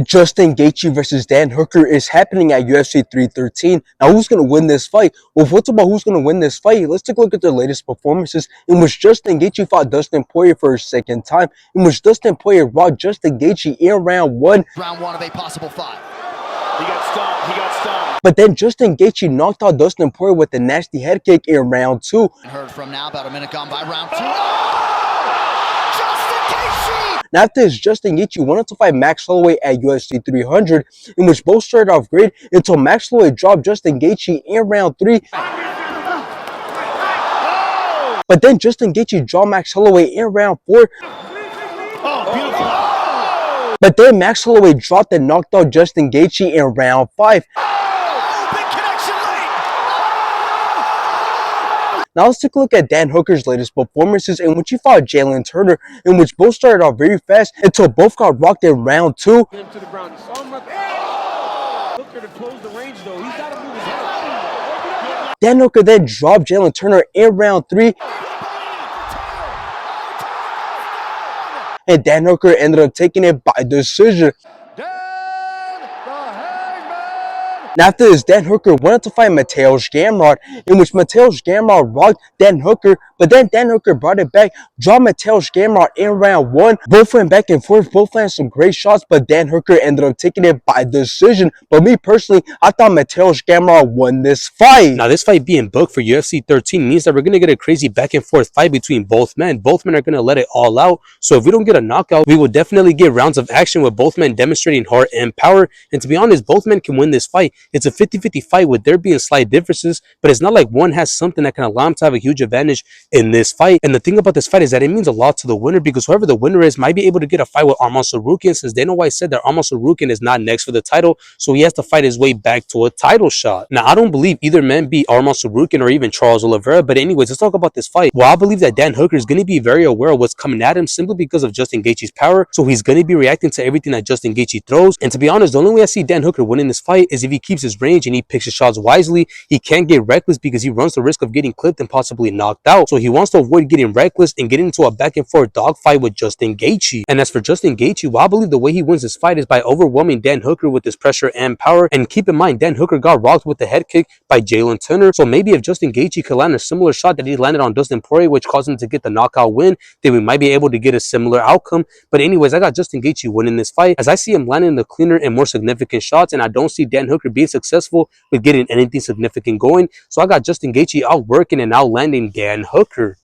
Justin Gaethje versus Dan Hooker is happening at UFC 313. Now, who's going to win this fight? Well, what's about who's going to win this fight? Let's take a look at their latest performances, in which Justin Gaethje fought Dustin Poirier for a second time, in which Dustin Poirier rocked Justin Gaethje in round one. Round one of a possible five. He got stunned. He got stunned. But then Justin Gaethje knocked out Dustin Poirier with a nasty head kick in round two. Heard from now, about a minute gone by round two. Now, after this, Justin Gaethje wanted to fight Max Holloway at UFC 300, in which both started off great until Max Holloway dropped Justin Gaethje in round three. But then Justin Gaethje dropped Max Holloway in round four. But then Max Holloway dropped and knocked out Justin Gaethje in round five. Now let's take a look at Dan Hooker's latest performances, in which he fought Jalen Turner, in which both started off very fast until both got rocked in round two. Dan Hooker then dropped Jalen Turner in round three. And Dan Hooker ended up taking it by decision. Now, after this, Dan Hooker wanted to fight Mateusz Gamrot, in which Mateusz Gamrot rocked Dan Hooker, but then Dan Hooker brought it back, dropped Mateusz Gamrot in round one. Both went back and forth, both landed some great shots, but Dan Hooker ended up taking it by decision. But me personally, I thought Mateusz Gamrot won this fight. Now, this fight being booked for UFC 13 means that we're going to get a crazy back and forth fight between both men. Both men are going to let it all out. So if we don't get a knockout, we will definitely get rounds of action with both men demonstrating heart and power. And to be honest, both men can win this fight. It's a 50-50 fight with there being slight differences, but it's not like one has something that can allow him to have a huge advantage in this fight. And the thing about this fight is that it means a lot to the winner, because whoever the winner is might be able to get a fight with Arman Tsarukyan, since Dana White said that Arman Tsarukyan is not next for the title, so he has to fight his way back to a title shot. Now, I don't believe either man beat Arman Tsarukyan or even Charles Oliveira, but anyways, let's talk about this fight. Well, I believe that Dan Hooker is going to be very aware of what's coming at him simply because of Justin Gaethje's power, so he's going to be reacting to everything that Justin Gaethje throws. And to be honest, the only way I see Dan Hooker winning this fight is if he keeps his range and he picks his shots wisely. He can't get reckless because he runs the risk of getting clipped and possibly knocked out. So he wants to avoid getting reckless and get into a back and forth dogfight with Justin Gaethje. And as for Justin Gaethje, well, I believe the way he wins this fight is by overwhelming Dan Hooker with his pressure and power. And keep in mind, Dan Hooker got rocked with the head kick by Jalen Turner. So maybe if Justin Gaethje could land a similar shot that he landed on Dustin Poirier, which caused him to get the knockout win, then we might be able to get a similar outcome. But anyways, I got Justin Gaethje winning this fight, as I see him landing the cleaner and more significant shots, and I don't see Dan Hooker being successful with getting anything significant going. So I got Justin Gaethje outworking and outlanding Dan Hooker.